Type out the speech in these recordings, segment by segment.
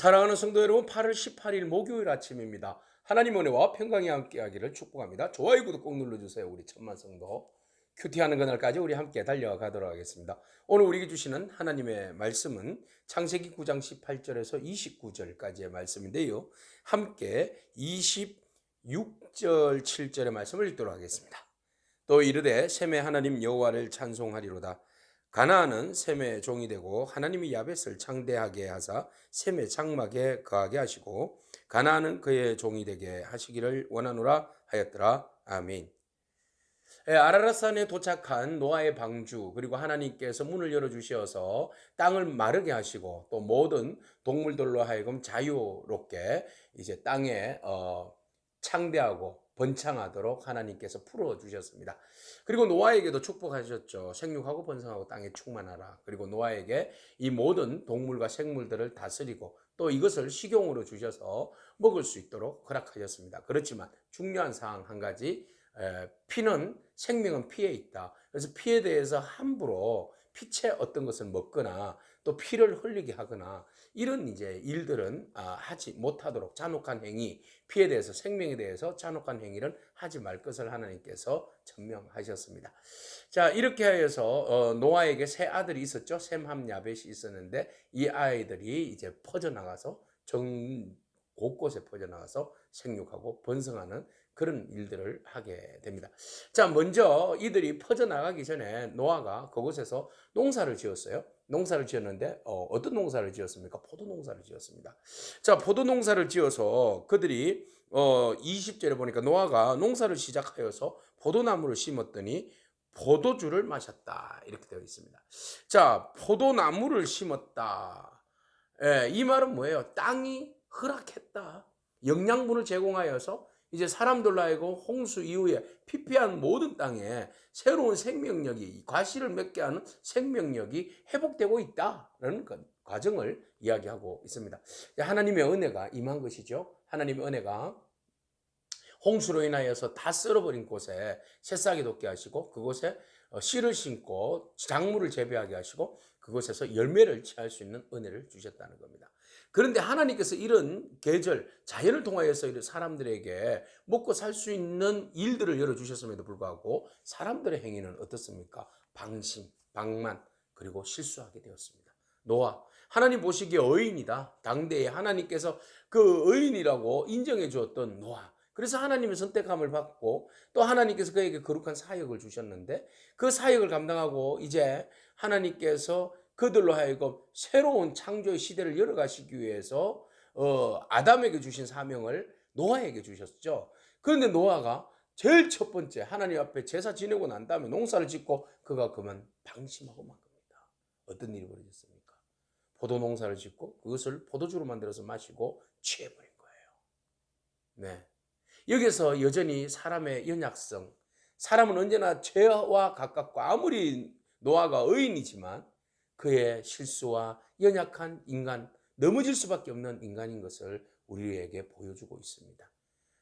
사랑하는 성도 여러분, 8월 18일 목요일 아침입니다. 하나님 은혜와 평강이 함께하기를 축복합니다. 좋아요, 구독 꼭 눌러주세요. 우리 천만 성도 큐티하는 그날까지 우리 함께 달려가도록 하겠습니다. 오늘 우리에게 주시는 하나님의 말씀은 창세기 9장 18절에서 29절까지의 말씀인데요. 함께 26절 7절의 말씀을 읽도록 하겠습니다. 또 이르되 셈의 하나님 여호와를 찬송하리로다. 가나안은 셈의 종이 되고 하나님이 야벳을 창대하게 하사 셈의 장막에 거하게 하시고 가나안은 그의 종이 되게 하시기를 원하노라 하였더라. 아멘. 아라랏산에 도착한 노아의 방주, 그리고 하나님께서 문을 열어주셔서 땅을 마르게 하시고 또 모든 동물들로 하여금 자유롭게 이제 땅에 창대하고 번창하도록 하나님께서 풀어주셨습니다. 그리고 노아에게도 축복하셨죠. 생육하고 번성하고 땅에 충만하라. 그리고 노아에게 이 모든 동물과 생물들을 다스리고 또 이것을 식용으로 주셔서 먹을 수 있도록 허락하셨습니다. 그렇지만 중요한 사항 한 가지, 생명은 피에 있다. 그래서 피에 대해서 함부로 피체 어떤 것을 먹거나 또 피를 흘리게 하거나 이런 이제 일들은 하지 못하도록, 잔혹한 행위, 피에 대해서, 생명에 대해서 잔혹한 행위를 하지 말 것을 하나님께서 천명하셨습니다. 자, 이렇게 하여서 노아에게 세 아들이 있었죠. 셈, 함, 야벳이 있었는데 이 아이들이 이제 퍼져나가서 곳곳에 퍼져나가서 생육하고 번성하는 그런 일들을 하게 됩니다. 자, 먼저 이들이 퍼져나가기 전에 노아가 그곳에서 농사를 지었어요. 농사를 지었는데 어떤 농사를 지었습니까? 포도 농사를 지었습니다. 자, 포도 농사를 지어서 그들이 20절에 보니까 노아가 농사를 시작하여서 포도나무를 심었더니 포도주를 마셨다, 이렇게 되어 있습니다. 자, 포도나무를 심었다. 이 말은 뭐예요? 땅이 허락했다. 영양분을 제공하여서 이제 사람들로 하여금 홍수 이후에 피폐한 모든 땅에 새로운 생명력이, 과실을 맺게 하는 생명력이 회복되고 있다라는 과정을 이야기하고 있습니다. 하나님의 은혜가 임한 것이죠. 하나님의 은혜가 홍수로 인하여서 다 썰어버린 곳에 새싹이 돋게 하시고 그곳에 씨를 심고 작물을 재배하게 하시고 그곳에서 열매를 취할 수 있는 은혜를 주셨다는 겁니다. 그런데 하나님께서 이런 계절, 자연을 통하여서 사람들에게 먹고 살 수 있는 일들을 열어주셨음에도 불구하고 사람들의 행위는 어떻습니까? 방심, 방만, 그리고 실수하게 되었습니다. 노아, 하나님 보시기에 의인이다. 당대에 하나님께서 그 의인이라고 인정해 주었던 노아, 그래서 하나님의 선택함을 받고 또 하나님께서 그에게 거룩한 사역을 주셨는데 그 사역을 감당하고 이제 하나님께서 그들로 하여금 새로운 창조의 시대를 열어가시기 위해서 아담에게 주신 사명을 노아에게 주셨죠. 그런데 노아가 제일 첫 번째 하나님 앞에 제사 지내고 난 다음에 농사를 짓고 그가 그만 방심하고 만 겁니다. 어떤 일이 벌어졌습니까? 포도 농사를 짓고 그것을 포도주로 만들어서 마시고 취해버린 거예요. 네. 여기서 여전히 사람의 연약성, 사람은 언제나 죄와 가깝고 아무리 노아가 의인이지만 그의 실수와 연약한 인간, 넘어질 수밖에 없는 인간인 것을 우리에게 보여주고 있습니다.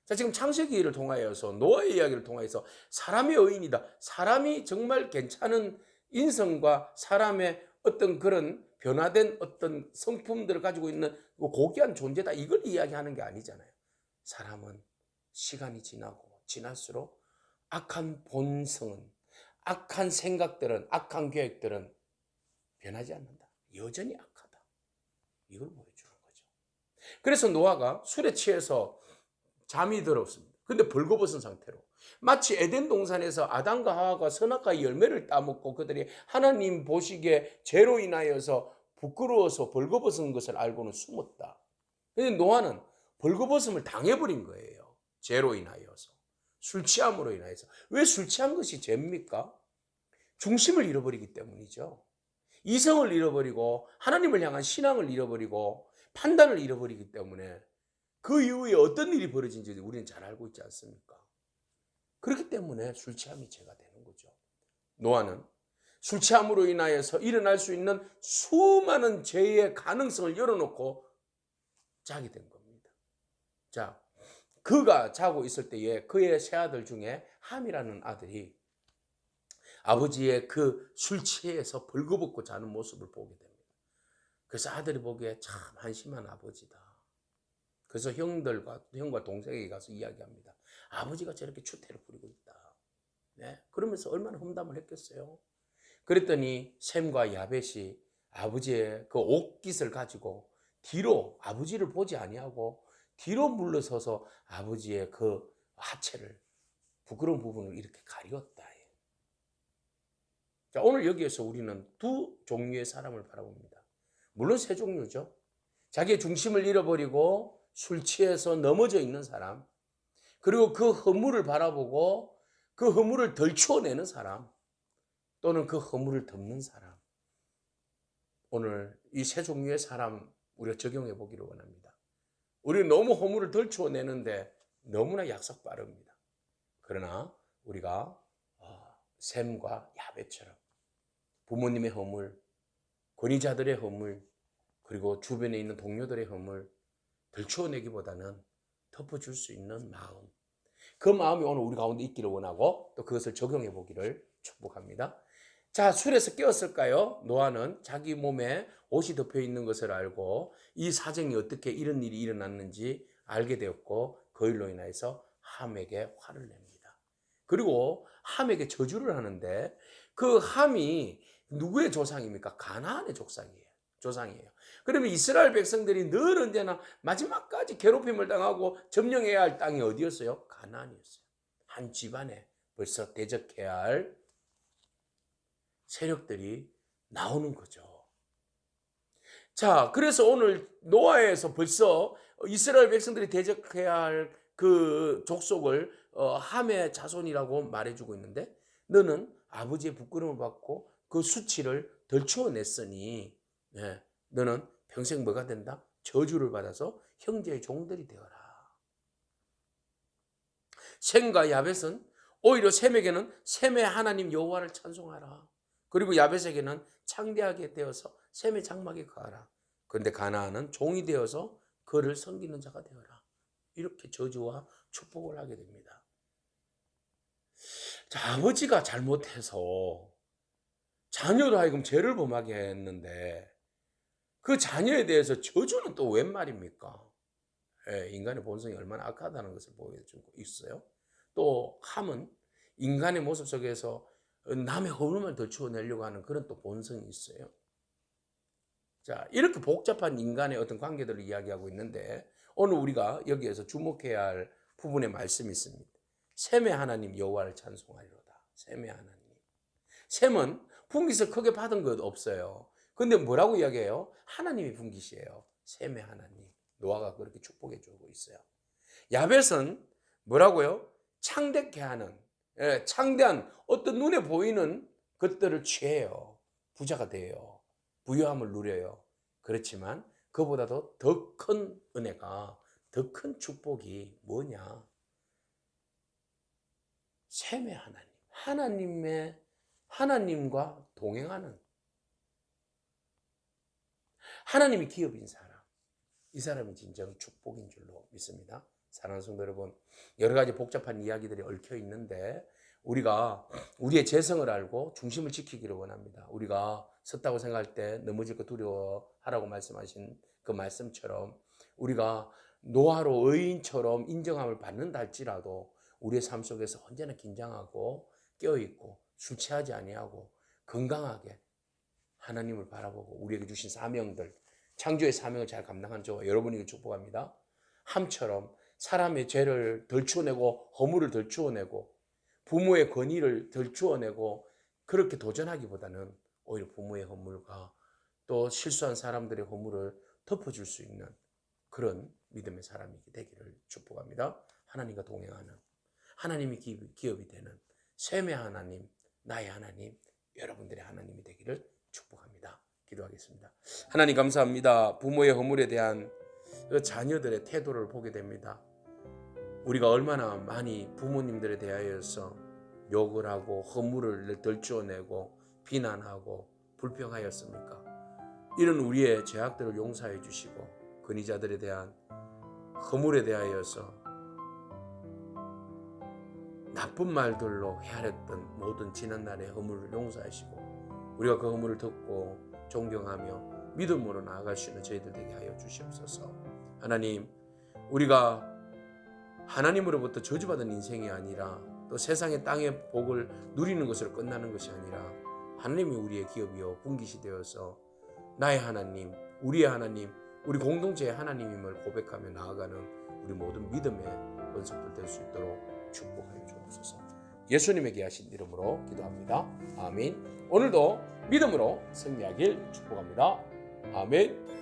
자, 지금 창세기를 통하여서 노아의 이야기를 통하여서 사람의 의인이다, 사람이 정말 괜찮은 인성과 사람의 어떤 그런 변화된 어떤 성품들을 가지고 있는 고귀한 존재다, 이걸 이야기하는 게 아니잖아요. 사람은 시간이 지나고 지날수록 악한 본성은, 악한 생각들은, 악한 계획들은 변하지 않는다. 여전히 악하다. 이걸 보여주는 거죠. 그래서 노아가 술에 취해서 잠이 들었습니다. 근데 벌거벗은 상태로 마치 에덴 동산에서 아담과 하와가 선악과의 열매를 따먹고 그들이 하나님 보시기에 죄로 인하여서 부끄러워서 벌거벗은 것을 알고는 숨었다. 근데 노아는 벌거벗음을 당해버린 거예요. 죄로 인하여서, 술 취함으로 인하여서. 왜 술 취한 것이 죄입니까? 중심을 잃어버리기 때문이죠. 이성을 잃어버리고 하나님을 향한 신앙을 잃어버리고 판단을 잃어버리기 때문에 그 이후에 어떤 일이 벌어진지 우리는 잘 알고 있지 않습니까? 그렇기 때문에 술 취함이 죄가 되는 거죠. 노아는 술 취함으로 인하여서 일어날 수 있는 수많은 죄의 가능성을 열어놓고 자게 된 겁니다. 자, 그가 자고 있을 때에 그의 세 아들 중에 함이라는 아들이 아버지의 그 술 취해서 벌거벗고 자는 모습을 보게 됩니다. 그래서 아들이 보기에 참 한심한 아버지다. 그래서 형과 동생에게 가서 이야기합니다. 아버지가 저렇게 추태를 부리고 있다. 네? 그러면서 얼마나 험담을 했겠어요. 그랬더니 셈과 야벳이 아버지의 그 옷깃을 가지고 뒤로 아버지를 보지 아니하고 뒤로 물러서서 아버지의 그 하체를 부끄러운 부분을 이렇게 가리웠다. 자, 오늘 여기에서 우리는 두 종류의 사람을 바라봅니다. 물론 세 종류죠. 자기의 중심을 잃어버리고 술 취해서 넘어져 있는 사람, 그리고 그 허물을 바라보고 그 허물을 덜추어내는 사람, 또는 그 허물을 덮는 사람. 오늘 이 세 종류의 사람 우리가 적용해 보기를 원합니다. 우리는 너무 허물을 덜추어내는데 너무나 약삭 빠릅니다. 그러나 우리가 셈과 야벳처럼 부모님의 허물, 권위자들의 허물, 그리고 주변에 있는 동료들의 허물 덜추어내기보다는 덮어줄 수 있는 마음, 그 마음이 오늘 우리 가운데 있기를 원하고 또 그것을 적용해 보기를 축복합니다. 자, 술에서 깨었을까요? 노아는 자기 몸에 옷이 덮여 있는 것을 알고 이 사정이 어떻게 이런 일이 일어났는지 알게 되었고 그 일로 인해서 함에게 화를 냅니다. 그리고 함에게 저주를 하는데 그 함이 누구의 조상입니까? 가나안의 조상이에요. 그러면 이스라엘 백성들이 늘 언제나 마지막까지 괴롭힘을 당하고 점령해야 할 땅이 어디였어요? 가나안이었어요. 한 집안에 벌써 대적해야 할 세력들이 나오는 거죠. 자, 그래서 오늘 노아에서 벌써 이스라엘 백성들이 대적해야 할 그 족속을 함의 자손이라고 말해주고 있는데, 너는 아버지의 부끄러움을 받고 그 수치를 덜추어냈으니 너는 평생 뭐가 된다? 저주를 받아서 형제의 종들이 되어라. 셈과 야벳은 오히려 셈에게는 셈의 하나님 여호와를 찬송하라. 그리고 야벳에게는 창대하게 되어서 셈의 장막에 거하라. 그런데 가나안은 종이 되어서 그를 섬기는 자가 되어라. 이렇게 저주와 축복을 하게 됩니다. 자, 아버지가 잘못해서 자녀로 하여금 죄를 범하게 했는데 그 자녀에 대해서 저주는 또 웬 말입니까? 인간의 본성이 얼마나 악하다는 것을 보여주고 있어요. 또 함은 인간의 모습 속에서 남의 허물만 덜추어내려고 하는 그런 또 본성이 있어요. 자, 이렇게 복잡한 인간의 어떤 관계들을 이야기하고 있는데 오늘 우리가 여기에서 주목해야 할 부분의 말씀이 있습니다. 셈의 하나님 여호와를 찬송하리로다. 셈의 하나님. 셈은 분깃을 크게 받은 것 없어요. 근데 뭐라고 이야기해요? 하나님이 분깃이에요. 셈의 하나님. 노아가 그렇게 축복해 주고 있어요. 야벳은 뭐라고요? 창대케 하는, 창대한 어떤 눈에 보이는 것들을 취해요. 부자가 돼요. 부유함을 누려요. 그렇지만 그보다도 더 큰 은혜가, 더 큰 축복이 뭐냐? 셈의 하나님. 하나님과 동행하는 하나님이 기업인 사람. 이 사람이 진정 축복인 줄로 믿습니다. 사랑하는 성도 여러분, 여러 가지 복잡한 이야기들이 얽혀 있는데 우리가 우리의 재성을 알고 중심을 지키기를 원합니다. 우리가 섰다고 생각할 때 넘어질 거 두려워하라고 말씀하신 그 말씀처럼 우리가 노아로 의인처럼 인정함을 받는다 할지라도 우리의 삶 속에서 언제나 긴장하고 깨어있고 술 취하지 아니하고 건강하게 하나님을 바라보고 우리에게 주신 사명들, 창조의 사명을 잘 감당한 저와 여러분에게 축복합니다. 함처럼 사람의 죄를 덜 추어내고 허물을 덜 추어내고 부모의 권위를 덜 추어내고 그렇게 도전하기보다는 오히려 부모의 허물과 또 실수한 사람들의 허물을 덮어줄 수 있는 그런 믿음의 사람이 되기를 축복합니다. 하나님과 동행하는 하나님이 기업이 되는 셈의 하나님, 나의 하나님, 여러분들의 하나님이 되기를 축복합니다. 기도하겠습니다. 하나님 감사합니다. 부모의 허물에 대한 그 자녀들의 태도를 보게 됩니다. 우리가 얼마나 많이 부모님들에 대하여서 욕을 하고 허물을 덜추어내고 비난하고 불평하였습니까? 이런 우리의 죄악들을 용서해 주시고 권위자들에 대한 허물에 대하여서 나쁜 말들로 헤아렸던 모든 지난날의 허물을 용서하시고 우리가 그 허물을 덮고 존경하며 믿음으로 나아갈 수 있는 저희들 되게 하여 주시옵소서. 하나님, 우리가 하나님으로부터 저주받은 인생이 아니라 또 세상의 땅의 복을 누리는 것으로 끝나는 것이 아니라 하나님이 우리의 기업이요 분깃이 되어서 나의 하나님, 우리의 하나님, 우리 공동체의 하나님임을 고백하며 나아가는 우리 모든 믿음의 권속들 될 수 있도록 축복하여 주옵소서. 예수님에게 하신 이름으로 기도합니다. 아멘. 오늘도 믿음으로 승리하길 축복합니다. 아멘.